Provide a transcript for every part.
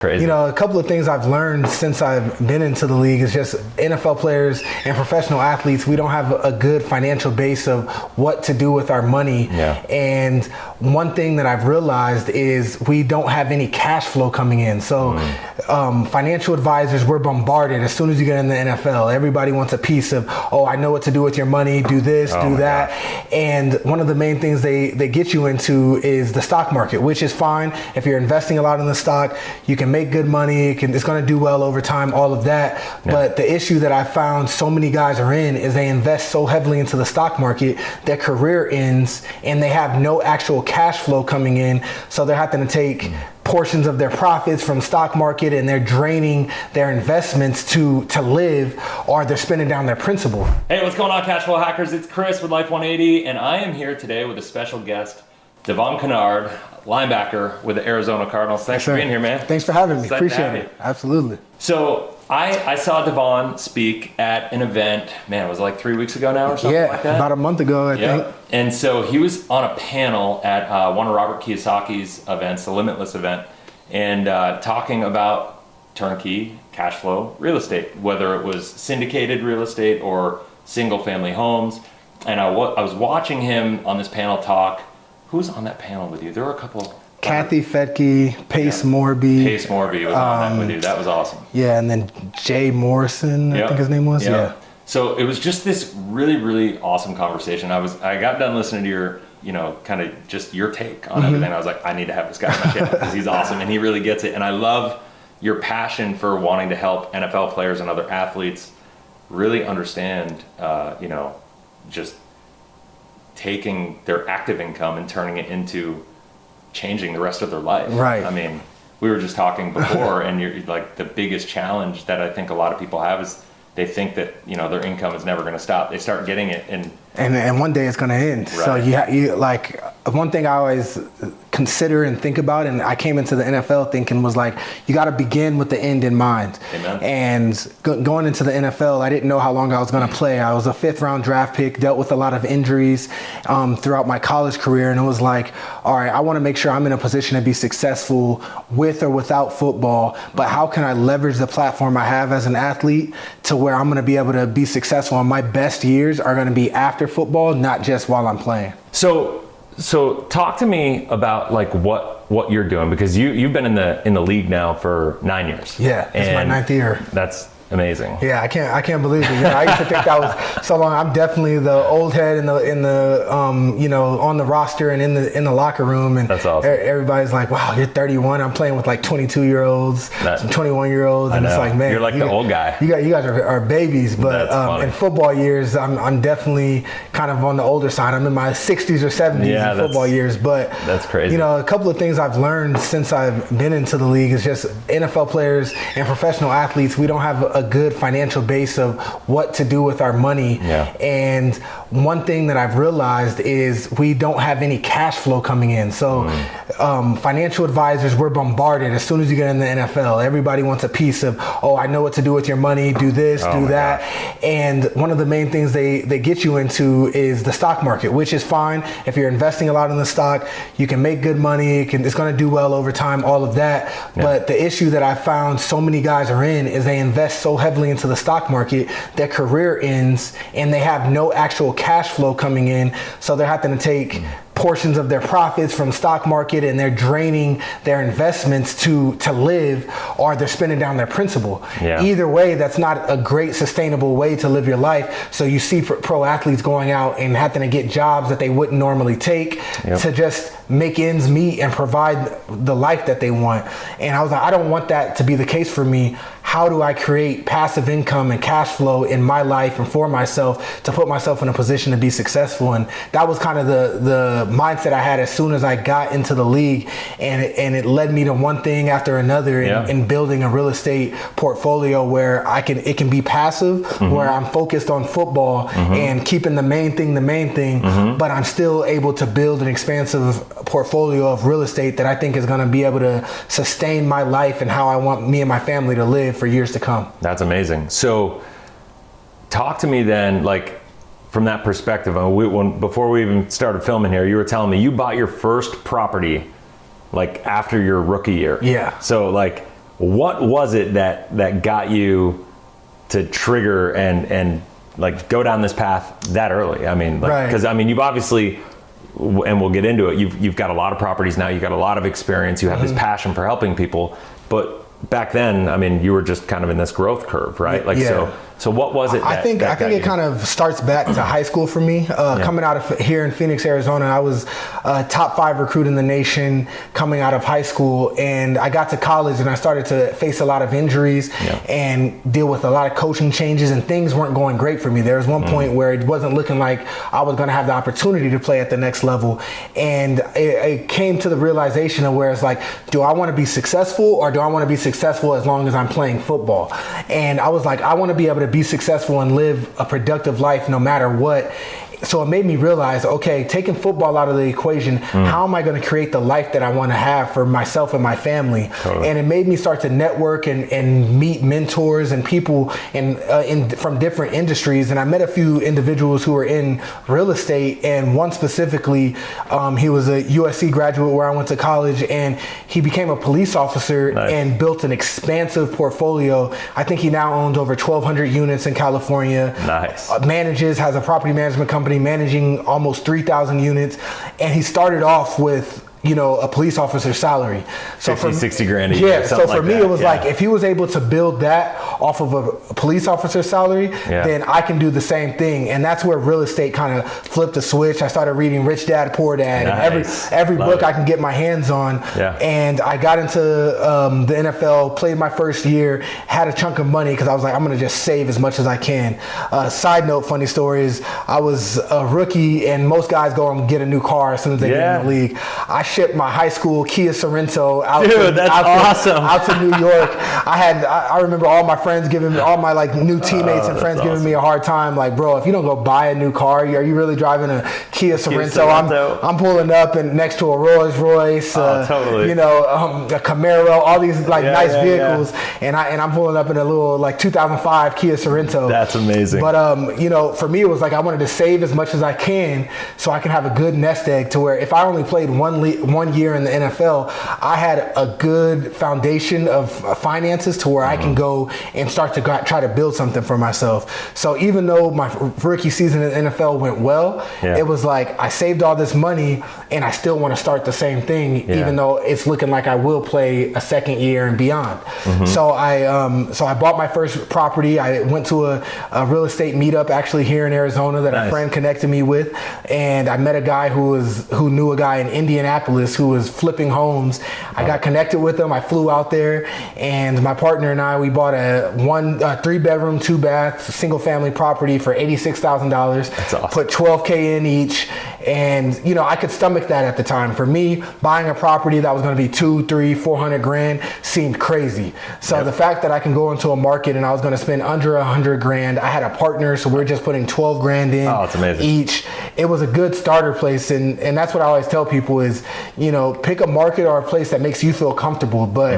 Crazy. You know, a couple of things I've learned since I've been into the league is just NFL players and professional athletes, we don't have a good financial base of what to do with our money. Yeah. And one thing that I've realized is we don't have any cash flow coming in. So financial advisors, we're bombarded as soon as you get in the NFL. Everybody wants a piece of, oh, I know what to do with your money, do this, do that. Gosh. And one of the main things they get you into is the stock market, which is fine. If you're investing a lot in the stock, you can make good money, it's going to do well over time, all of that. Yeah. But the issue that I found so many guys are in is they invest so heavily into the stock market, their career ends and they have no actual cash flow coming in. So they're having to take portions of their profits from stock market and they're draining their investments to live, or they're spending down their principal. Hey, what's going on, Cash Flow Hackers? It's Chris with Life 180, and I am here today with a special guest, Devon Kennard, linebacker with the Arizona Cardinals. Thanks for being here, man. Thanks for having me. Appreciate it. Absolutely. So I saw Devon speak at an event, man, it was like 3 weeks ago now or something like that? About a month ago, I think. And so he was on a panel at one of Robert Kiyosaki's events, the Limitless event, and talking about turnkey cash flow real estate, whether it was syndicated real estate or single family homes. And I was watching him on this panel talk. Who's on that panel with you? There were a couple. Kathy Fetke, Pace Morby. Pace Morby was on that with you. That was awesome. Yeah, and then Jay Morrison, I think his name was. Yeah. So it was just this really, really awesome conversation. I got done listening to your, kind of just your take on everything. I was like, I need to have this guy on my channel because he's awesome and he really gets it. And I love your passion for wanting to help NFL players and other athletes really understand, just taking their active income and turning it into changing the rest of their life. Right. I mean, we were just talking before and you're like, the biggest challenge that I think a lot of people have is they think that, their income is never going to stop. They start getting it and one day it's going to end. Right. So you like, one thing I always consider and think about, and I came into the NFL thinking was like, you got to begin with the end in mind. Amen. And going into the NFL, I didn't know how long I was going to play. I was a 5th round draft pick, dealt with a lot of injuries throughout my college career. And it was like, all right, I want to make sure I'm in a position to be successful with or without football, but how can I leverage the platform I have as an athlete to where I'm going to be able to be successful, and my best years are going to be after football, not just while I'm playing. So talk to me about like what you're doing, because you've been in the league now for 9 years. Yeah, it's my 9th year. That's amazing. Yeah, I can't believe it. I used to think that was so long. I'm definitely the old head in the on the roster and in the locker room, and that's awesome. Everybody's like, wow, you're 31. I'm playing with like 22-year-olds, some 21-year-olds, and it's like, man, you're like the old guy. You guys are babies, but in football years, I'm definitely kind of on the older side. I'm in my 60s or 70s in football years, but that's crazy. A couple of things I've learned since I've been into the league is just NFL players and professional athletes, we don't have a good financial base of what to do with our money. Yeah. And one thing that I've realized is we don't have any cash flow coming in. So financial advisors, we're bombarded as soon as you get in the NFL. Everybody wants a piece of, oh, I know what to do with your money, do this, do that. Gosh. And one of the main things they get you into is the stock market, which is fine. If you're investing a lot in the stock, you can make good money, it's going to do well over time, all of that. Yeah. But the issue that I found so many guys are in is they invest so heavily into the stock market, their career ends and they have no actual cash flow coming in. So they're having to take portions of their profits from stock market and they're draining their investments to live, or they're spending down their principal. Yeah. Either way, that's not a great sustainable way to live your life. So you see pro athletes going out and having to get jobs that they wouldn't normally take to just make ends meet and provide the life that they want. And I was like, I don't want that to be the case for me. How do I create passive income and cash flow in my life and for myself to put myself in a position to be successful? And that was kind of the mindset I had as soon as I got into the league, and it led me to one thing after another in building a real estate portfolio where it can be passive, where I'm focused on football and keeping the main thing, but I'm still able to build an expansive portfolio of real estate that I think is going to be able to sustain my life and how I want me and my family to live for years to come. That's amazing. So talk to me then, like, from that perspective. Before we even started filming here, you were telling me you bought your first property like after your rookie year. Yeah. So like, What was it that got you to trigger and like go down this path that early? I mean, because I mean, you've obviously, and we'll get into it, you've got a lot of properties now, you've got a lot of experience, you have this passion for helping people, but back then, I mean, you were just kind of in this growth curve, right? Like, so what was it? I think it kind of starts back to high school for me. Coming out of here in Phoenix, Arizona, I was a top 5 recruit in the nation coming out of high school, and I got to college and I started to face a lot of injuries and deal with a lot of coaching changes, and things weren't going great for me. There was one point where it wasn't looking like I was going to have the opportunity to play at the next level, and it came to the realization of where it's like, do I want to be successful, or do I want to be successful as long as I'm playing football? And I was like, I want to be able to be successful and live a productive life no matter what. So it made me realize, okay, taking football out of the equation, how am I going to create the life that I want to have for myself and my family? Totally. And it made me start to network and meet mentors and people from different industries. And I met a few individuals who were in real estate, and one specifically, he was a USC graduate where I went to college, and he became a police officer and built an expansive portfolio. I think he now owns over 1,200 units in California. Has a property management company managing almost 3,000 units, and he started off with a police officer's salary. So 60 grand a year. So for me, it was like, if he was able to build that off of a police officer's salary, then I can do the same thing. And that's where real estate kind of flipped the switch. I started reading Rich Dad, Poor Dad, and every book I can get my hands on. And I got into the NFL, played my first year, had a chunk of money because I was like, I'm going to just save as much as I can. Side note, funny story is, I was a rookie, and most guys go and get a new car as soon as they get in the league. I shipped my high school Kia Sorrento out to New York. I remember all my friends giving me, all my like new teammates and friends giving me a hard time, like, bro, if you don't go buy a new car, are you really driving a Kia Sorrento? I'm pulling up and next to a Rolls Royce, a Camaro, all these like nice vehicles, and I'm pulling up in a little like 2005 Kia Sorrento. That's amazing. But for me, it was like I wanted to save as much as I can so I can have a good nest egg, to where if I only played one year in the NFL, I had a good foundation of finances to where I can go and start to try to build something for myself. So even though my rookie season in the NFL went well, it was like I saved all this money and I still want to start the same thing, even though it's looking like I will play a second year and beyond. So I bought my first property. I went to a real estate meetup actually here in Arizona that a friend connected me with, and I met a guy who knew a guy in Indianapolis who was flipping homes. I got connected with him. I flew out there, and my partner and I, we bought a 3-bedroom, 2-bath, single family property for $86,000. That's awesome. Put $12K in each, and I could stomach that at the time. For me, buying a property that was going to be $200,000, $300,000, $400,000 seemed crazy. So the fact that I can go into a market and I was going to spend under $100,000, I had a partner, so we were just putting $12,000 in. Oh, it's amazing. Each. It was a good starter place, and that's what I always tell people is, pick a market or a place that makes you feel comfortable, but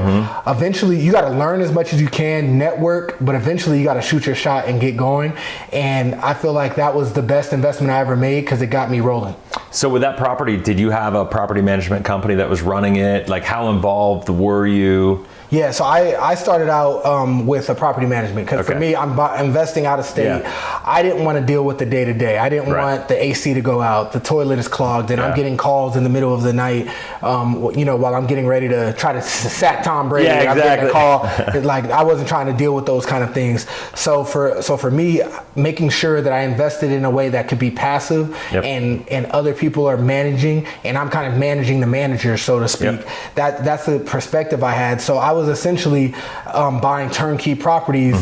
eventually you got to learn as much as you can, network, but eventually you got to shoot your shot and get going. And I feel like that was the best investment I ever made because it got me rolling. So with that property, did you have a property management company that was running it? Like, how involved were you? Yeah, so I started out with a property management because for me, I'm investing out of state. I didn't want to deal with the day-to-day. I didn't want the AC to go out, the toilet is clogged, and I'm getting calls in the middle of the night, while I'm getting ready to try to sack Tom Brady. I'm getting a call. Like, I wasn't trying to deal with those kind of things. So for me, making sure that I invested in a way that could be passive and other people are managing, and I'm kind of managing the manager, so to speak. That's the perspective I had. So I was essentially buying turnkey properties.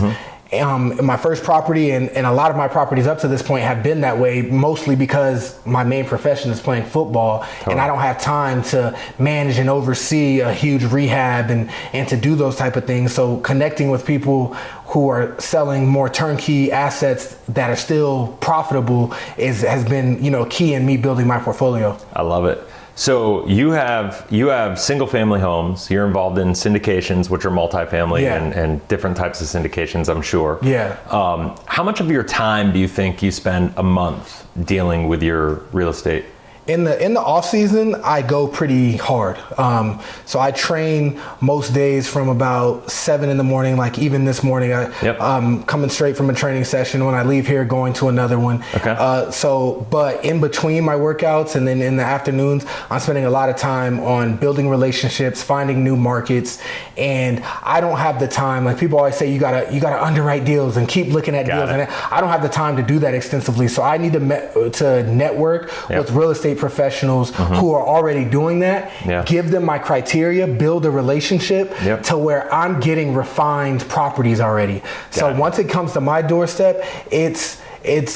My first property and a lot of my properties up to this point have been that way, mostly because my main profession is playing football, and I don't have time to manage and oversee a huge rehab and to do those type of things. So connecting with people who are selling more turnkey assets that are still profitable has been key in me building my portfolio. I love it. So you have single family homes. You're involved in syndications, which are multifamily and different types of syndications, I'm sure. How much of your time do you think you spend a month dealing with your real estate? In the off season, I go pretty hard. So I train most days from about 7 in the morning. Like even this morning, I'm coming straight from a training session. When I leave here, going to another one. Okay. But in between my workouts and then in the afternoons, I'm spending a lot of time on building relationships, finding new markets, and I don't have the time. Like people always say, you gotta underwrite deals and keep looking at deals, and I don't have the time to do that extensively. So I need to network with real estate professionals who are already doing that, give them my criteria, build a relationship to where I'm getting refined properties already. So once it comes to my doorstep, it's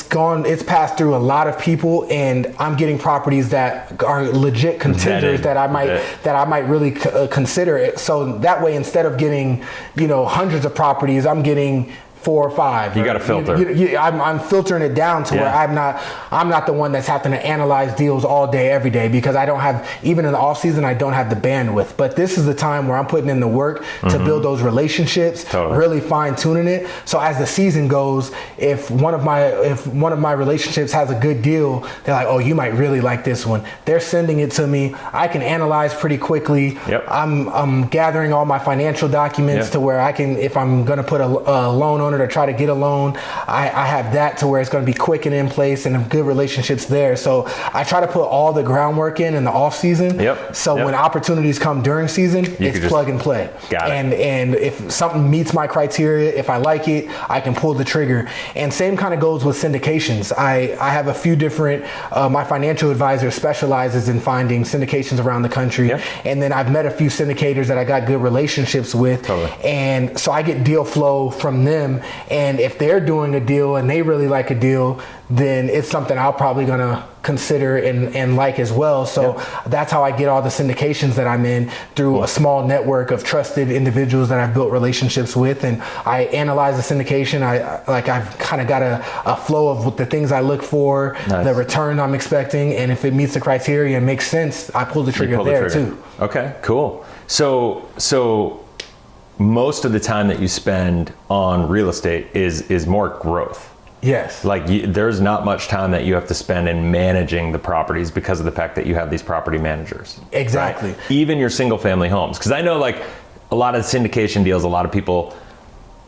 passed through a lot of people, and I'm getting properties that are legit contenders that I might really consider it. So that way, instead of getting, hundreds of properties, I'm getting 4 or 5. You got to filter. I'm filtering it down to where I'm not the one that's having to analyze deals all day, every day, because I don't have, even in the off season, I don't have the bandwidth. But this is the time where I'm putting in the work to build those relationships, really fine tuning it. So as the season goes, if one of my relationships has a good deal, they're like, oh, you might really like this one. They're sending it to me. I can analyze pretty quickly. I'm gathering all my financial documents to where I can, if I'm going to put a loan on or try to get a loan, I have that to where it's going to be quick and in place and good relationships there. So I try to put all the groundwork in the off season. So when opportunities come during season, it's plug and play. And if something meets my criteria, if I like it, I can pull the trigger. And same kind of goes with syndications. I have a few different, my financial advisor specializes in finding syndications around the country. And then I've met a few syndicators that I got good relationships with. And so I get deal flow from them. And if they're doing a deal and they really like a deal, then it's something I'll probably gonna consider and like as well. So that's how I get all the syndications that I'm in, through a small network of trusted individuals that I've built relationships with. And I analyze the syndication. I've kind of got a flow of the things I look for, the return I'm expecting, and if it meets the criteria and makes sense, I pull the trigger too. Okay, cool. So most of the time that you spend on real estate is more growth. Yes. Like there's not much time that you have to spend in managing the properties because of the fact that you have these property managers. Exactly. Right? Even your single family homes. Because I know like a lot of syndication deals, a lot of people,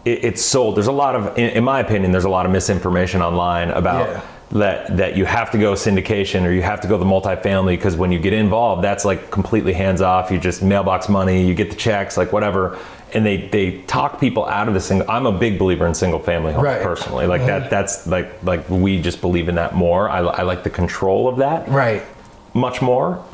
it's sold. There's a lot of, in my opinion, there's a lot of misinformation online about that you have to go syndication or you have to go the multifamily, because when you get involved, that's like completely hands off. You just mailbox money, you get the checks, like whatever. And they talk people out of the single. I'm a big believer in single family homes personally. Like that's like we just believe in that more. I like the control of that much more.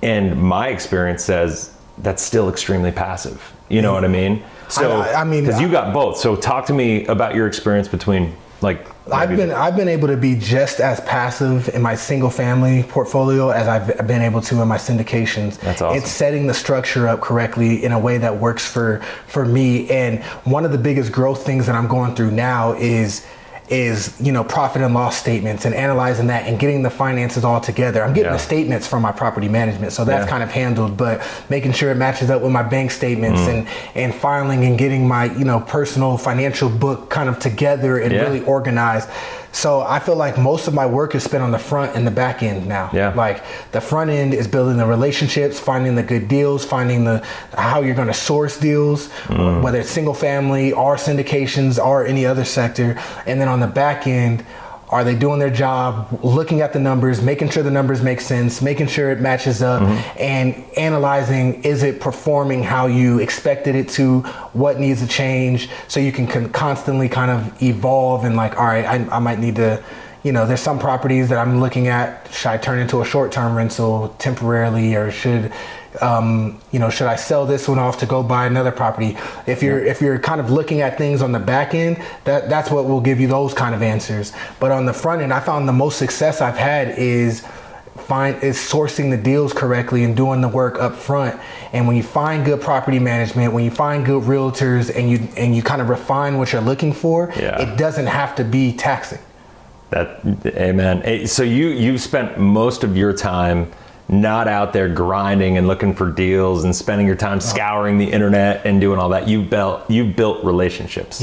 And my experience says that's still extremely passive. You know what I mean? So I mean, because you got both. So talk to me about your experience between like. I've been able to be just as passive in my single family portfolio as I've been able to in my syndications. That's awesome. It's setting the structure up correctly in a way that works for me. And one of the biggest growth things that I'm going through now is profit and loss statements and analyzing that and getting the finances all together. I'm getting the statements from my property management, so that's kind of handled, but making sure it matches up with my bank statements and filing and getting my personal financial book kind of together and really organized. So I feel like most of my work is spent on the front and the back end now. Like the front end is building the relationships, finding the good deals, finding how you're going to source deals, whether it's single family or syndications or any other sector. And then on the back end, are they doing their job, looking at the numbers, making sure the numbers make sense, making sure it matches up, and analyzing, is it performing how you expected it to, what needs to change, so you can constantly kind of evolve and like, all right, I might need to, there's some properties that I'm looking at, should I turn into a short-term rental temporarily, or should I sell this one off to go buy another property? If you're kind of looking at things on the back end, that's what will give you those kind of answers. But on the front end, I found the most success I've had is sourcing the deals correctly and doing the work up front. And when you find good property management, when you find good realtors, and you kind of refine what you're looking for, it doesn't have to be taxing. Amen. So you spent most of your time not out there grinding and looking for deals and spending your time scouring the internet and doing all that. You've built relationships.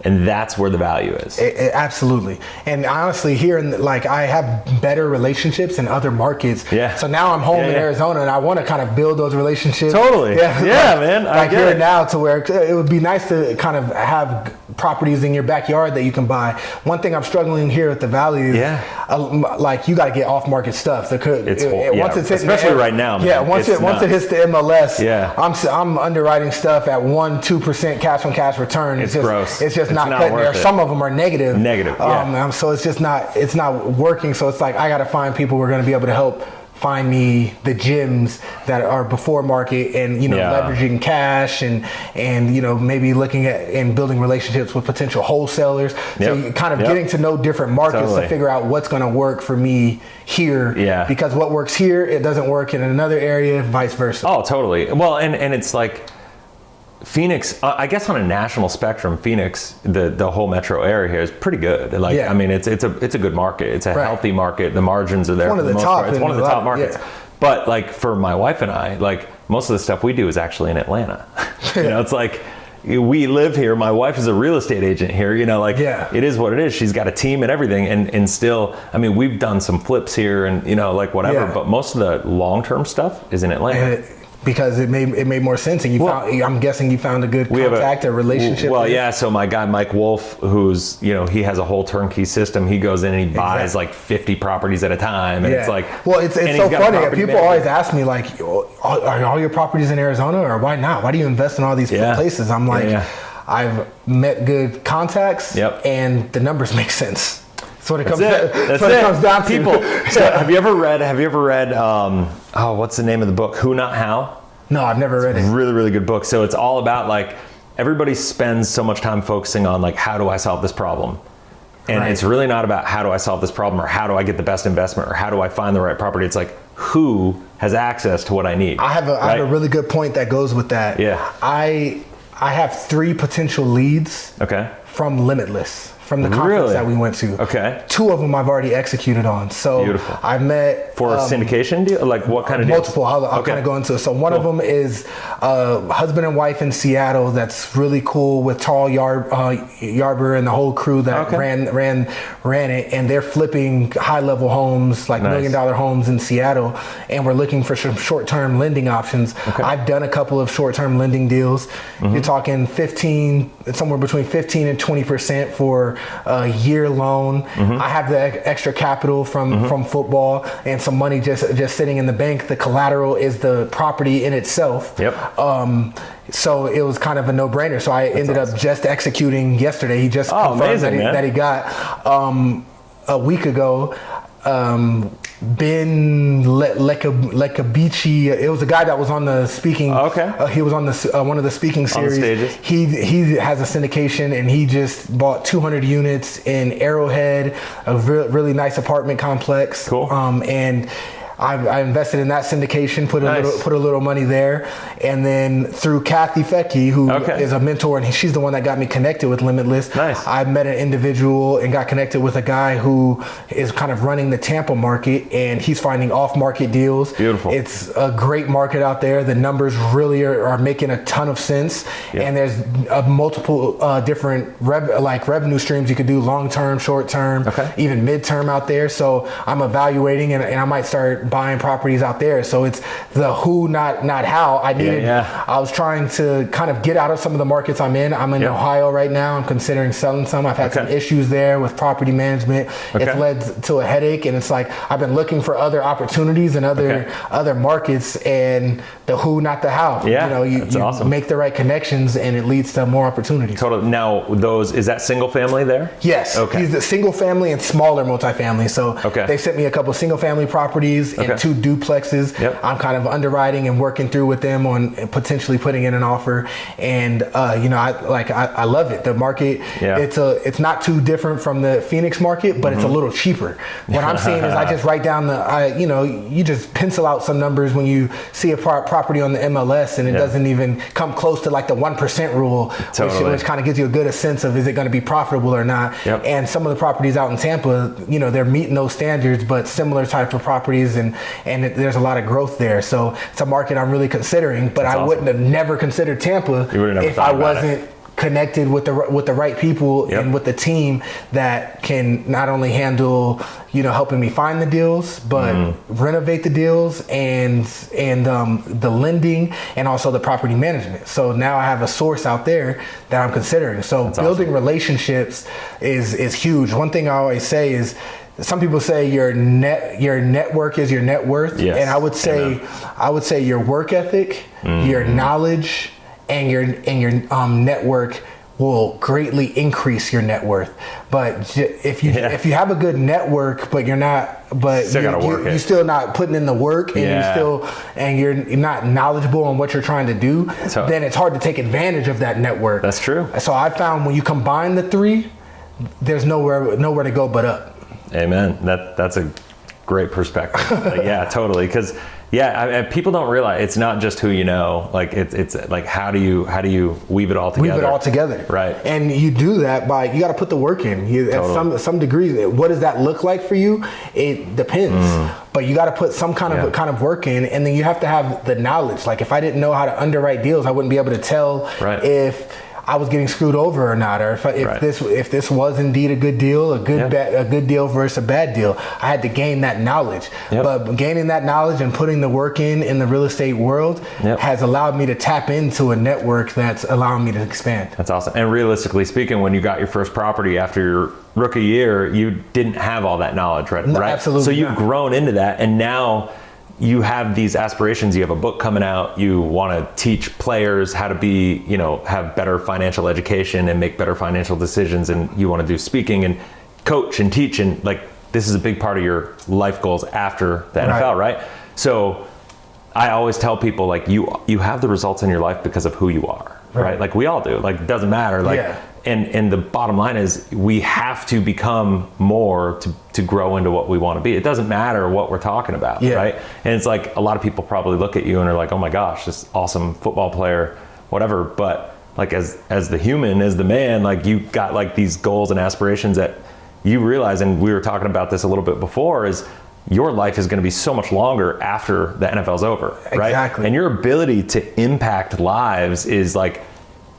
And that's where the value is. Absolutely. And honestly, here I have better relationships in other markets. Yeah. So now I'm home in Arizona, and I want to kind of build those relationships. Totally. Yeah, man. I get here it. now, to where it would be nice to kind of have properties in your backyard that you can buy. One thing I'm struggling here at the Valley is you got to get off market stuff. Once it's hitting especially right now. Man. Yeah. Once it hits the MLS, I'm underwriting stuff at 1-2% cash on cash return. It's gross. It's just not cutting there. Some of them are negative. So it's not working. So it's like I got to find people who are going to be able to help find me the gems that are before market, and leveraging cash and maybe looking at and building relationships with potential wholesalers. So you kind of getting to know different markets to figure out what's going to work for me here. Yeah. Because what works here, it doesn't work in another area, vice versa. Oh, totally. Well, and it's like Phoenix, I guess on a national spectrum, Phoenix, the whole metro area here is pretty good. I mean, it's a good market. It's a healthy market. The margins are there. It's one of the top. It's one of the top markets. Yeah. But like for my wife and I, like most of the stuff we do is actually in Atlanta. It's like we live here. My wife is a real estate agent here. It is what it is. She's got a team and everything, and still, I mean, we've done some flips here and whatever. Yeah. But most of the long-term stuff is in Atlanta. Because it made more sense, and I'm guessing you found a good contact, a relationship. Well, yeah. So my guy Mike Wolf, who's he has a whole turnkey system. He goes in and he buys like 50 properties at a time, and it's like, well, it's so funny. People always ask me like, are all your properties in Arizona, or why not? Why do you invest in all these places? I'm like, I've met good contacts, and the numbers make sense. That's what it comes down to. People. So have you ever read what's the name of the book? Who Not How? No, I've never read it. Really, really good book. So it's all about like everybody spends so much time focusing on like, how do I solve this problem? And it's really not about how do I solve this problem, or how do I get the best investment, or how do I find the right property. It's like, who has access to what I need? I have a really good point that goes with that. Yeah. I have 3 potential leads from Limitless. From the conference that we went to. Okay. 2 of them I've already executed on. So beautiful. I met for a syndication deal. Like what kind of multiple? I'll kind of go into it. So one of them is husband and wife in Seattle. That's really cool with Tall Yarber and the whole crew that ran it, and they're flipping high level homes, like $1 million homes in Seattle, and we're looking for some short term lending options. Okay. I've done a couple of short term lending deals. Mm-hmm. You're talking somewhere between 15 and 20% for a year loan. Mm-hmm. I have the extra capital from football and some money just sitting in the bank. The collateral is the property in itself. Yep. So it was kind of a no-brainer. So I ended up just executing yesterday. He just confirmed that he got a week ago. Ben Lekabici, it was a guy that was on the speaking. He was on the one of the speaking series. He has a syndication, and he just bought 200 units in Arrowhead, a really nice apartment complex. Cool. And I invested in that syndication, put a little money there, and then through Kathy Fecky, who is a mentor, and she's the one that got me connected with Limitless. Nice. I met an individual and got connected with a guy who is kind of running the Tampa market, and he's finding off-market deals. Beautiful. It's a great market out there. The numbers really are making a ton of sense, and there's multiple different revenue streams you could do: long-term, short-term, even mid-term out there. So I'm evaluating, and I might start buying properties out there. So it's the who, not how. I was trying to kind of get out of some of the markets I'm in. I'm in Ohio right now. I'm considering selling some. I've had some issues there with property management. It's led to a headache, and it's like I've been looking for other opportunities and other markets, and the who, not the how. You awesome. Make the right connections, and it leads to more opportunities. Totally. Now, is that single family there? Yes. He's the single family and smaller multifamily. So they sent me a couple single family properties and 2 duplexes. I'm kind of underwriting and working through with them on potentially putting in an offer. And I love it. The market, it's not too different from the Phoenix market, but it's a little cheaper. What I'm seeing is I just write down you just pencil out some numbers when you see a property on the MLS, and it doesn't even come close to like the 1% rule, which kind of gives you a good sense of, is it going to be profitable or not. And some of the properties out in Tampa, they're meeting those standards, but similar type of properties, and there's a lot of growth there. So it's a market I'm really considering, but I wouldn't have never considered Tampa if I wasn't connected with the right people and with the team that can not only handle, helping me find the deals, but renovate the deals and the lending and also the property management. So now I have a source out there that I'm considering. So that's building awesome. Relationships is huge. One thing I always say is, some people say your network is your net worth, and I would say your work ethic, your knowledge, and your network will greatly increase your net worth. But if you have a good network, but you're still not putting in the work, and you're not knowledgeable on what you're trying to do, then it's hard to take advantage of that network. That's true. So I found when you combine the three, there's nowhere to go but up. Amen. That's a great perspective. Yeah, totally. Because people don't realize it's not just who you know. Like it's like how do you weave it all together? Weave it all together, right? And you do that by you got to put the work in. At some degree, what does that look like for you? It depends. But you got to put some kind of work in, and then you have to have the knowledge. Like if I didn't know how to underwrite deals, I wouldn't be able to tell if I was getting screwed over or not, or if this was indeed a good deal, a good deal versus a bad deal. I had to gain that knowledge. But gaining that knowledge and putting the work in the real estate world has allowed me to tap into a network that's allowing me to expand. That's awesome. And realistically speaking, when you got your first property after your rookie year, you didn't have all that knowledge, right? No, absolutely. So you've grown into that, and now you have these aspirations. You have a book coming out. You want to teach players how to be, have better financial education and make better financial decisions. And you want to do speaking and coach and teach. And this is a big part of your life goals after the NFL, right? So I always tell people, you have the results in your life because of who you are, right? Like we all do. It doesn't matter. And the bottom line is we have to become more to grow into what we want to be. It doesn't matter what we're talking about, right? And it's like a lot of people probably look at you and are like, oh my gosh, this awesome football player, whatever. But as the human, as the man, you got these goals and aspirations that you realize, and we were talking about this a little bit before, is your life is going to be so much longer after the NFL's over, right? Exactly. And your ability to impact lives is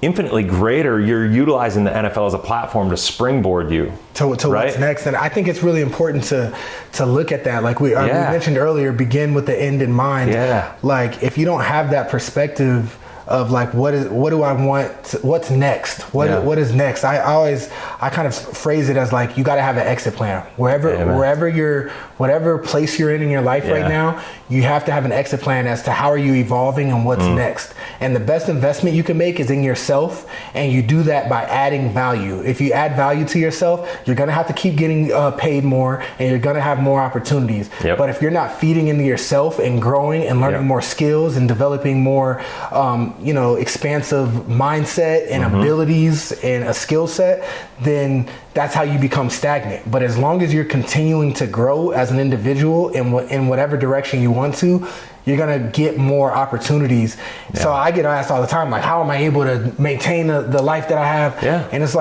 infinitely greater. You're utilizing the NFL as a platform to springboard you to what's next. And I think it's really important to look at that. Like we mentioned earlier, begin with the end in mind. If you don't have that perspective of what do I want, what's next, what is next, I kind of phrase it as you got to have an exit plan whatever place you're in your life right now. You have to have an exit plan as to how are you evolving and what's next. And the best investment you can make is in yourself, and you do that by adding value. If you add value to yourself, you're going to have to keep getting paid more, and you're going to have more opportunities. But if you're not feeding into yourself and growing and learning more skills and developing more expansive mindset and abilities and a skill set, then that's how you become stagnant. But as long as you're continuing to grow as an individual in whatever direction you want to, you're gonna get more opportunities. So I get asked all the time, how am I able to maintain the life that I have? And it's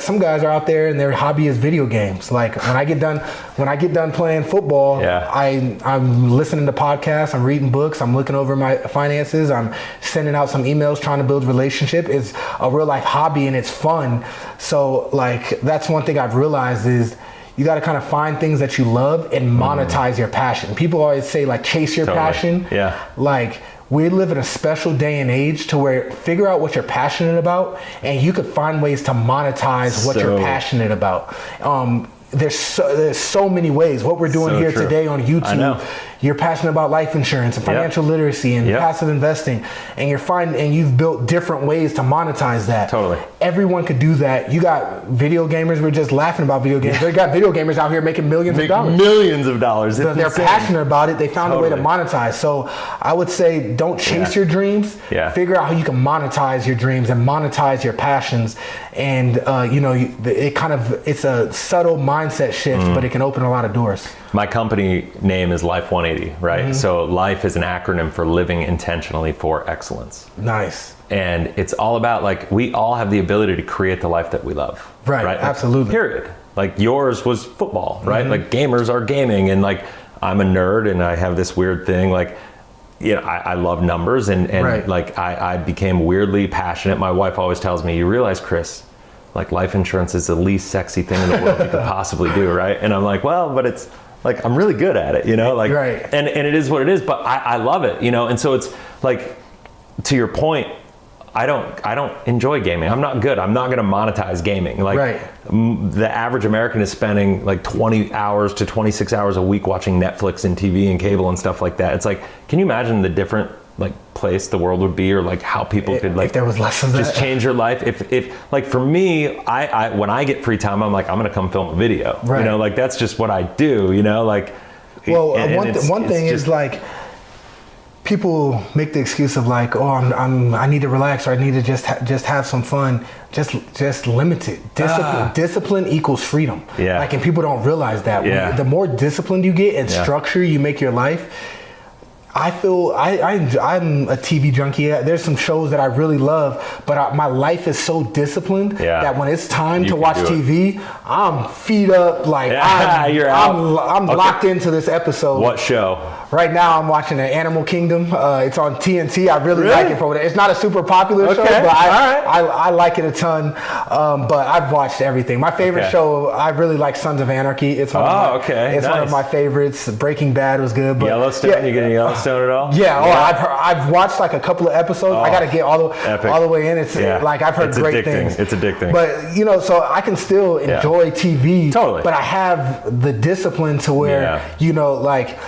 some guys are out there and their hobby is video games. When I get done playing football, I'm listening to podcasts, I'm reading books, I'm looking over my finances, I'm sending out some emails, trying to build relationship. It's a real life hobby and it's fun. So that's one thing I've realized is you got to kind of find things that you love and monetize your passion. People always say chase your passion. We live in a special day and age to where figure out what you're passionate about, and you could find ways to monetize what you're passionate about. There's so many ways. What we're doing here today on YouTube, you're passionate about life insurance and financial literacy and passive investing, and you've built different ways to monetize that. Totally. Everyone could do that. You got video gamers. We're just laughing about video games. They got video gamers out here making millions of dollars. Millions of dollars. They're passionate about it. They found a way to monetize. So I would say don't chase your dreams. Figure out how you can monetize your dreams and monetize your passions. And it's a subtle mindset shift, but it can open a lot of doors. My company name is Life 180, right? So life is an acronym for living intentionally for excellence. Nice. And it's all about we all have the ability to create the life that we love. Right? Absolutely. Period. Yours was football, right? Gamers are gaming, and I'm a nerd and I have this weird thing. you know, I love numbers and Right. like I became weirdly passionate. My wife always tells me, you realize, Chris, like life insurance is the least sexy thing in the world you could possibly do, right? And I'm like, well, but it's like, I'm really good at it, you know, like, right. and it is what it is, but I love it, you know? And so it's like, to your point, I don't enjoy gaming. I'm not good. I'm not going to monetize gaming. Like right. The average American is spending like 20 hours to 26 hours a week watching Netflix and TV and cable and stuff like that. It's like, can you imagine the different like place the world would be, or like how people could like, if there was less of just that. change your life. If like for me, I when I get free time, I'm like, I'm going to come film a video, right. you know, like that's just what I do, you know, like, well, one thing is like, people make the excuse of like, oh, I need to relax, or I need to just have some fun. Just limit it. Discipline equals freedom. Yeah. Like, and people don't realize that. Yeah. The more disciplined you get and structure you make your life, I feel I'm a TV junkie. There's some shows that I really love, but my life is so disciplined that when it's time to watch TV, I'm feet up. Like I'm locked into this episode. What show? Right now, I'm watching the Animal Kingdom. It's on TNT. I really like it for it. It's not a super popular show, but I like it a ton. But I've watched everything. My favorite show, I really like Sons of Anarchy. It's one of my favorites. Breaking Bad was good. But Yellowstone, you get any Yellowstone at all? Yeah. I've watched like a couple of episodes. I got to get all the way in. It's like I've heard great things. It's addicting. But you know, so I can still enjoy TV. Totally. But I have the discipline to where you know, like,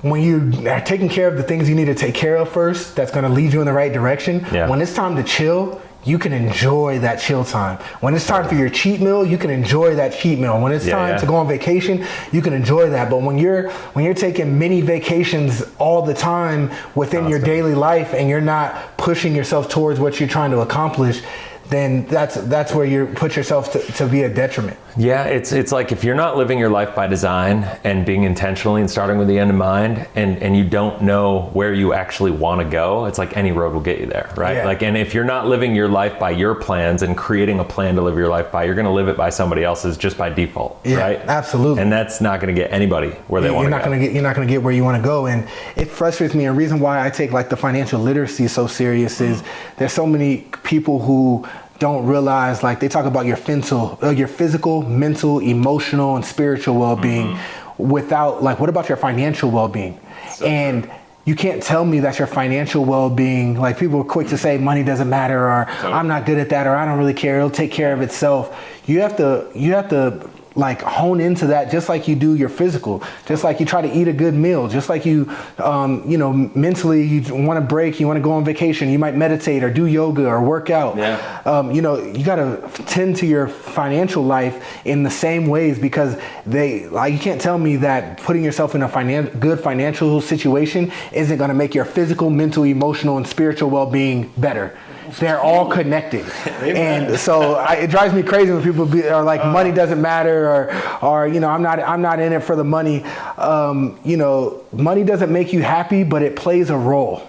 when you are taking care of the things you need to take care of first, that's going to lead you in the right direction. When it's time to chill, you can enjoy that chill time. When it's time for your cheat meal, you can enjoy that cheat meal. When it's time to go on vacation, you can enjoy that. But when you're taking mini vacations all the time within your daily life, and you're not pushing yourself towards what you're trying to accomplish, then that's where you put yourself to be a detriment. Yeah, it's like if you're not living your life by design and being intentionally and starting with the end in mind, and you don't know where you actually want to go, it's like any road will get you there, right? Like, and if you're not living your life by your plans and creating a plan to live your life by, you're going to live it by somebody else's just by default, right? Absolutely. And that's not going to get anybody where they want to go. You're not going to get where you want to go, and it frustrates me. And the reason why I take like the financial literacy so serious is there's so many people who don't realize, like, they talk about your physical, mental, emotional, and spiritual well-being without, like, what about your financial well-being? And you can't tell me that your financial well-being, like, people are quick to say money doesn't matter, or I'm not good at that, or I don't really care, it'll take care of itself. You have to like hone into that, just like you do your physical, just like you try to eat a good meal, just like you mentally you want to break, you want to go on vacation, you might meditate or do yoga or work out. You got to tend to your financial life in the same ways, because you can't tell me that putting yourself in a good financial situation isn't going to make your physical, mental, emotional, and spiritual well-being better. They're all connected. And so it drives me crazy when people are like, money doesn't matter, or I'm not in it for the money. Money doesn't make you happy, but it plays a role.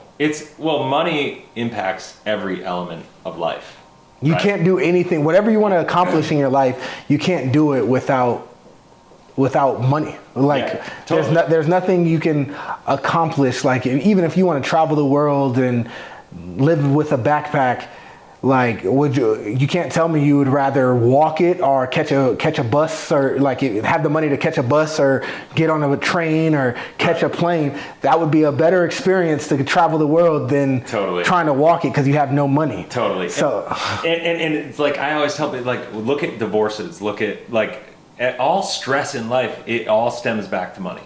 Money impacts every element of life. You can't do anything, whatever you want to accomplish in your life, you can't do it without money. Like, there's nothing you can accomplish. Like, even if you want to travel the world and live with a backpack, like, you can't tell me you would rather walk it or catch a bus, or like have the money to catch a bus or get on a train or catch a plane. That would be a better experience to travel the world than trying to walk it because you have no money. So and it's like, I always tell people, like, look at divorces, look at, like, at all stress in life, it all stems back to money.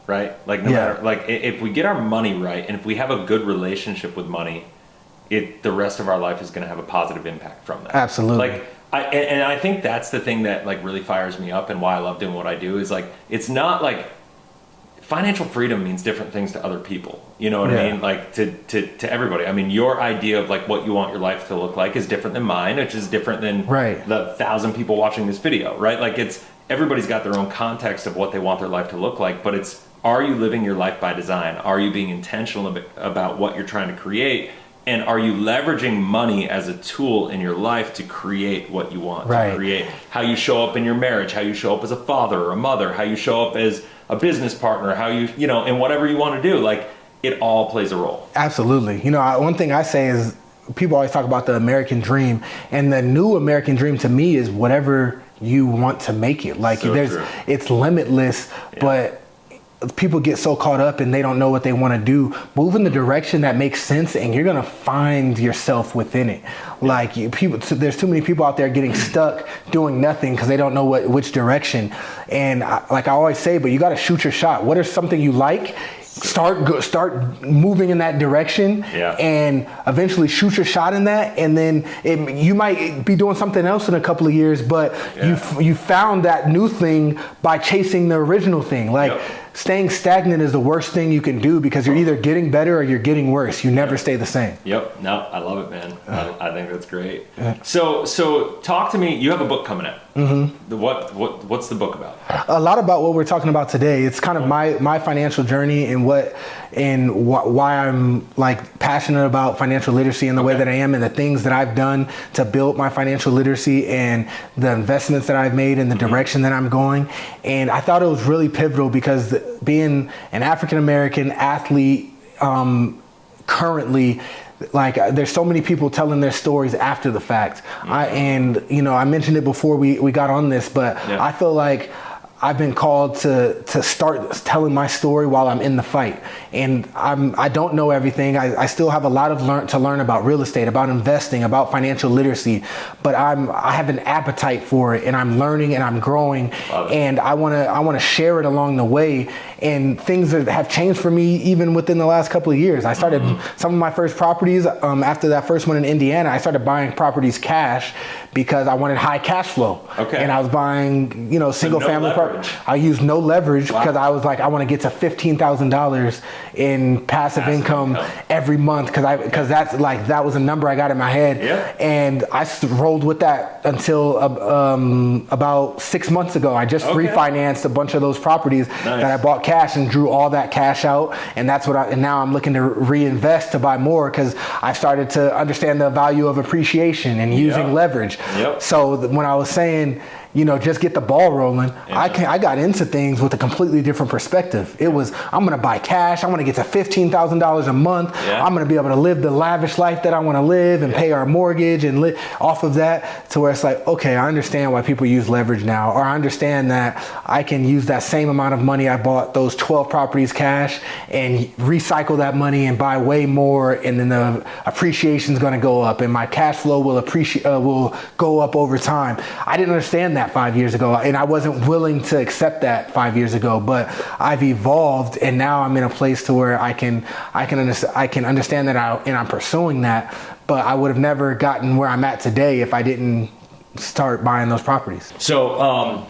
Right? Like, no matter, like, if we get our money right, and if we have a good relationship with money, the rest of our life is going to have a positive impact from that. Absolutely. Like, I think that's the thing that, like, really fires me up, and why I love doing what I do, is, like, it's not like financial freedom means different things to other people. You know what I mean? Like, to everybody. I mean, your idea of, like, what you want your life to look like is different than mine, which is different than the 1,000 people watching this video, right? Like, everybody's got their own context of what they want their life to look like, but are you living your life by design? Are you being intentional about what you're trying to create? And are you leveraging money as a tool in your life to create what you want to create? How you show up in your marriage, how you show up as a father or a mother, how you show up as a business partner, how in whatever you want to do. Like, it all plays a role. Absolutely. You know, one thing I say is people always talk about the American dream, and the new American dream to me is whatever you want to make it. Like it's limitless, but people get so caught up and they don't know what they want to do. Move in the direction that makes sense, and you're gonna find yourself within it. Like there's too many people out there getting stuck doing nothing because they don't know which direction. And like I always say, but you got to shoot your shot. What is something you like? Start moving in that direction, and eventually shoot your shot in that, and then you might be doing something else in a couple of years, but you found that new thing by chasing the original thing. Like staying stagnant is the worst thing you can do, because you're either getting better or you're getting worse. You never stay the same. Yep. No, I love it, man. I think that's great. So talk to me. You have a book coming out. Mm-hmm. What's the book about? A lot about what we're talking about today. It's kind of my financial journey and why I'm like passionate about financial literacy in the way that I am, and the things that I've done to build my financial literacy, and the investments that I've made, and the direction that I'm going. And I thought it was really pivotal because being an African American athlete, currently, like there's so many people telling their stories after the fact. I mentioned it before we got on this, but I feel like I've been called to start telling my story while I'm in the fight. And I don't know everything. I still have a lot to learn about real estate, about investing, about financial literacy, but I have an appetite for it, and I'm learning and I'm growing, and I want to share it along the way. And things that have changed for me even within the last couple of years. I started some of my first properties after that first one in Indiana. I started buying properties cash because I wanted high cash flow. Okay. And I was buying, single family properties. I used no leverage because I was like, I want to get to $15,000 in passive income every month, because that was a number I got in my head. Yeah. And I rolled with that until about 6 months ago. I just refinanced a bunch of those properties that I bought cash and drew all that cash out, and that's and now I'm looking to reinvest to buy more, because I started to understand the value of appreciation and using leverage. So when I was saying, just get the ball rolling, I got into things with a completely different perspective. It was, I'm going to buy cash. I want to get to $15,000 a month. I'm going to be able to live the lavish life that I want to live and pay our mortgage and live off of that, to where it's like, okay, I understand why people use leverage now, or I understand that I can use that same amount of money I bought those 12 properties cash and recycle that money and buy way more, and then the appreciation is going to go up, and my cash flow will go up over time. I didn't understand that 5 years ago, and I wasn't willing to accept that 5 years ago, but I've evolved, and now I'm in a place to where I can understand that, and I'm pursuing that. But I would have never gotten where I'm at today if I didn't start buying those properties. So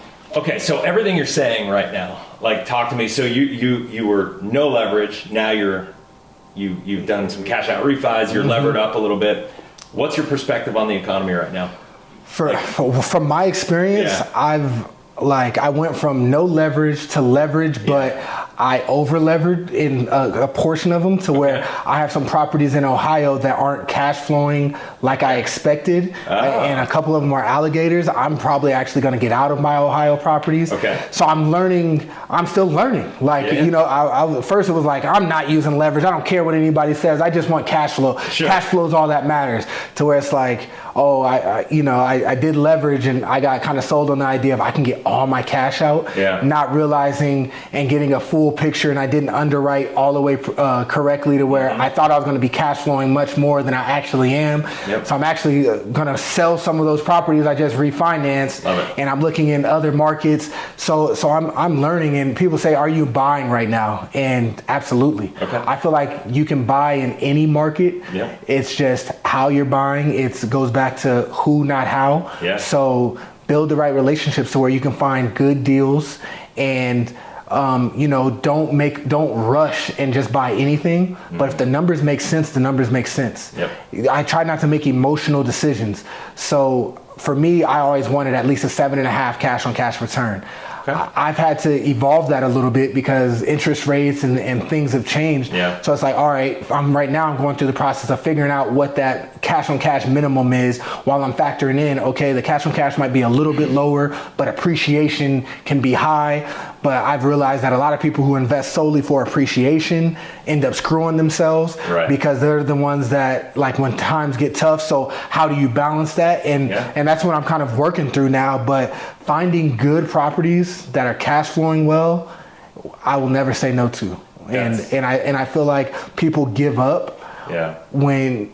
so everything you're saying right now, like, talk to me. So you were no leverage, now you've done some cash out refis, you're levered up a little bit. What's your perspective on the economy right now? From my experience, I went from no leverage to leverage, but I over levered in a portion of them, to where I have some properties in Ohio that aren't cash flowing like I expected, and a couple of them are alligators. I'm probably actually going to get out of my Ohio properties. So I'm still learning. First it was like, I'm not using leverage. I don't care what anybody says. I just want cash flow. Cash flow is all that matters. To where it's like, I did leverage, and I got kind of sold on the idea of I can get all my cash out, not realizing and getting a full picture, and I didn't underwrite all the way correctly, to where I thought I was going to be cash flowing much more than I actually am. So I'm actually going to sell some of those properties I just refinanced, and I'm looking in other markets. So I'm learning, and people say, are you buying right now? And absolutely. I feel like you can buy in any market. It's just how you're buying. It goes back to who, not how. So build the right relationships to where you can find good deals, and don't rush and just buy anything. But if the numbers make sense, the numbers make sense. I try not to make emotional decisions. So for me, I always wanted at least a 7.5 cash on cash return. I've had to evolve that a little bit because interest rates and things have changed. So it's like, all right, I'm going through the process of figuring out what that cash on cash minimum is, while I'm factoring in, okay, the cash on cash might be a little bit lower, but appreciation can be high. But I've realized that a lot of people who invest solely for appreciation end up screwing themselves because they're the ones that, like, when times get tough. So how do you balance that? And that's what I'm kind of working through now. But finding good properties that are cash flowing well, I will never say no to. And I feel like people give up when,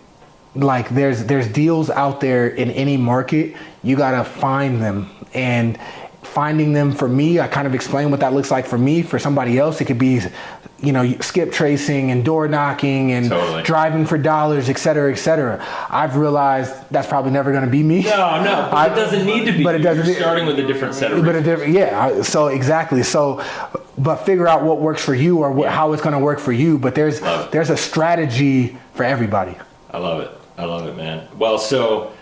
like, there's deals out there in any market. You gotta find them, and finding them, for me, I kind of explain what that looks like for me. For somebody else, it could be, you know, skip tracing and door knocking and driving for dollars, et cetera, et cetera. I've realized that's probably never going to be me. No, but it doesn't need to be. But it doesn't. You're starting with a different set of reasons. So exactly. So, but figure out what works for you, or how it's going to work for you. But there's a strategy for everybody. I love it, man. Well, so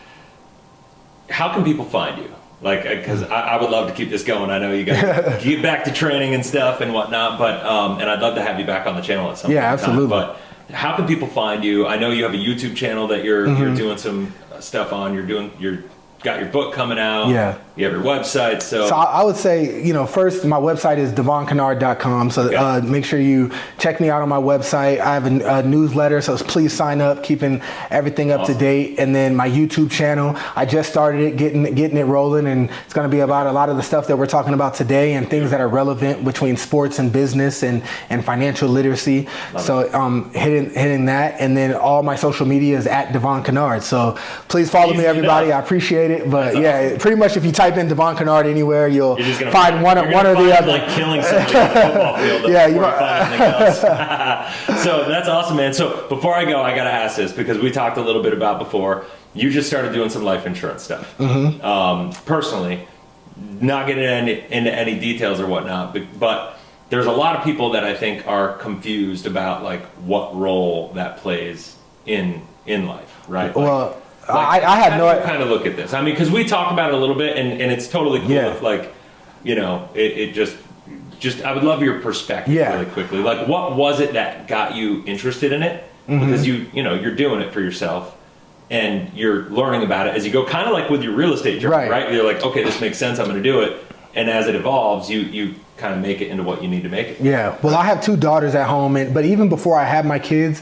how can people find you? Like, because I would love to keep this going. I know you got to get back to training and stuff and whatnot, but and I'd love to have you back on the channel at some point. Yeah, absolutely. But how can people find you? I know you have a YouTube channel that you're doing some stuff on. You're got your book coming out. Yeah. You have your website. So I would say, you know, first, my website is DevonKennard.com. So make sure you check me out on my website. I have a newsletter, so please sign up, keeping everything up to date. And then my YouTube channel, I just started it, getting it rolling, and it's going to be about a lot of the stuff that we're talking about today and things that are relevant between sports and business and financial literacy. Hitting that, and then all my social media is at Devon Kennard. So please follow me, everybody. I appreciate it. But pretty much if you type in Devon Kennard anywhere, you'll find one or the other. Like killing somebody on the football field. You might find anything else. So that's awesome, man. So before I go, I got to ask this, because we talked a little bit about before. You just started doing some life insurance stuff. Personally, not getting into any details or whatnot, but there's a lot of people that I think are confused about, like, what role that plays in life, right? Well, I had no kind of look at this. I mean, because we talk about it a little bit, and it's totally cool. If, like, you know, it just I would love your perspective really quickly. Like, what was it that got you interested in it? Because you're doing it for yourself, and you're learning about it as you go. Kind of like with your real estate journey, right? You're like, okay, this makes sense. I'm going to do it. And as it evolves, you kind of make it into what you need to make it. Yeah. Well, I have 2 daughters at home, but even before I had my kids,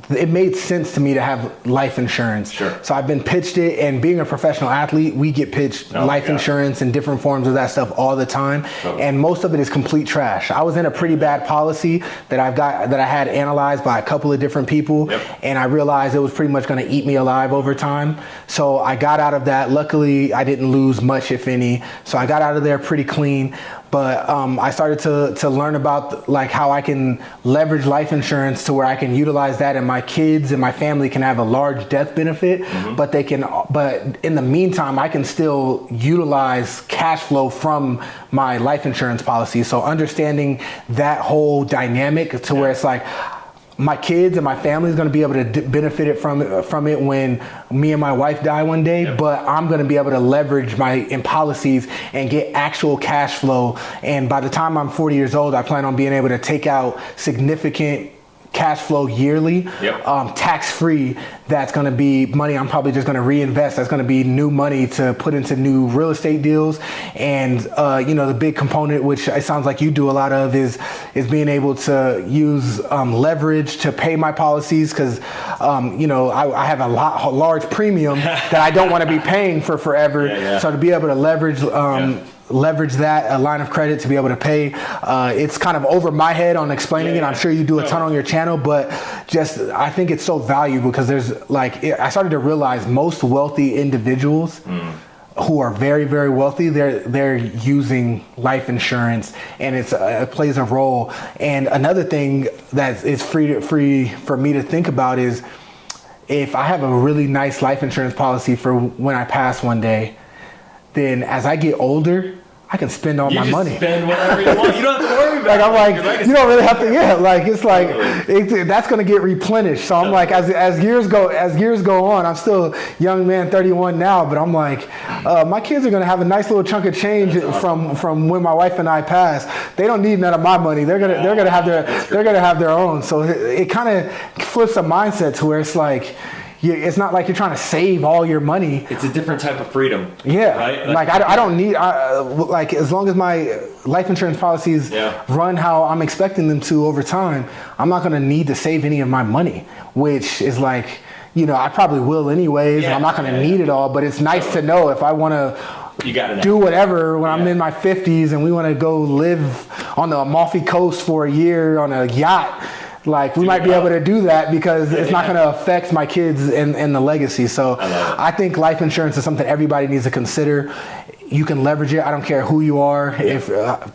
it made sense to me to have life insurance. Sure. So I've been pitched it, and being a professional athlete, we get pitched life insurance and different forms of that stuff all the time. And most of it is complete trash. I was in a pretty bad policy that I had analyzed by a couple of different people, and I realized it was pretty much going to eat me alive over time. So I got out of that. Luckily, I didn't lose much, if any. So I got out of there pretty clean. But I started to learn about, like, how I can leverage life insurance to where I can utilize that, and my kids and my family can have a large death benefit, but in the meantime, I can still utilize cash flow from my life insurance policy. So understanding that whole dynamic to where it's like, my kids and my family is going to be able to benefit it from it when me and my wife die one day, but I'm going to be able to leverage my policies and get actual cash flow. And by the time I'm 40 years old, I plan on being able to take out significant cash flow yearly, tax-free. That's going to be money I'm probably just going to reinvest. That's going to be new money to put into new real estate deals. And the big component, which it sounds like you do a lot of, is being able to use leverage to pay my policies, because I have a large premium that I don't want to be paying for forever. So to be able to leverage that, a line of credit to be able to pay. It's kind of over my head on explaining it. I'm sure you do a ton on your channel, but I think it's so valuable, because I started to realize most wealthy individuals who are very, very wealthy, they're using life insurance, and it plays a role. And another thing that is free for me to think about is, if I have a really nice life insurance policy for when I pass one day, then as I get older, I can spend all my money. Spend whatever you want. You don't have to worry about it. You don't really have to. That's going to get replenished. So I'm like, as years go on, I'm still a young man, 31 now, but I'm like, my kids are going to have a nice little chunk of change from when my wife and I pass. They don't need none of my money. They're going to have their own. So it kind of flips a mindset to where it's like, it's not like you're trying to save all your money. It's a different type of freedom. Yeah. Right? Like I don't need, like as long as my life insurance policies run how I'm expecting them to over time, I'm not going to need to save any of my money, which is like, you know, I probably will anyways. I'm not going to need it all, but it's nice to know if I want to do whatever when I'm in my 50s and we want to go live on the Amalfi Coast for a year on a yacht. Like we might be able to do that because it's not going to affect my kids and the legacy. So I think life insurance is something everybody needs to consider. You can leverage it. I don't care who you are. If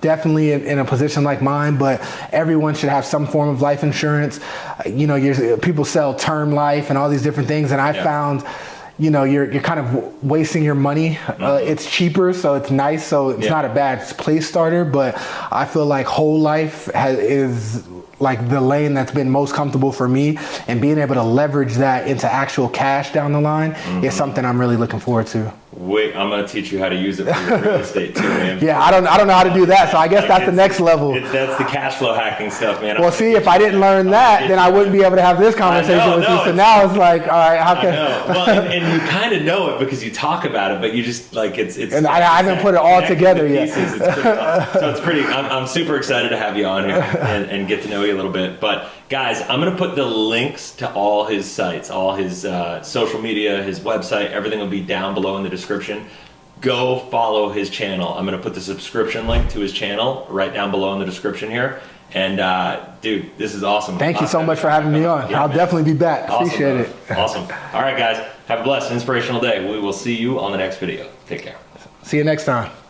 definitely in a position like mine, but everyone should have some form of life insurance. You know, people sell term life and all these different things, and I found, you know, you're kind of wasting your money. It's cheaper, so it's nice. So it's not a bad place starter. But I feel like whole life is like the lane that's been most comfortable for me, and being able to leverage that into actual cash down the line is something I'm really looking forward to. Wait, I'm going to teach you how to use it for your real estate too, man. Yeah, I don't know how to do that, so I guess that's the next level. That's the cash flow hacking stuff, man. Well, see, if I didn't learn that, then I wouldn't be able to have this conversation with you. So now it's like, all right, how can? Well, and you kind of know it because you talk about it, but you just like it's. And I haven't put it all together yet. So it's pretty. I'm super excited to have you on here and get to know you a little bit. But guys, I'm going to put the links to all his sites, all his social media, his website. Everything will be down below in the description. Go follow his channel. I'm going to put the subscription link to his channel right down below in the description here. And dude, this is awesome. Thank you so much for having me on. I'll definitely be back. Awesome, appreciate it. Awesome. All right, guys. Have a blessed, inspirational day. We will see you on the next video. Take care. See you next time.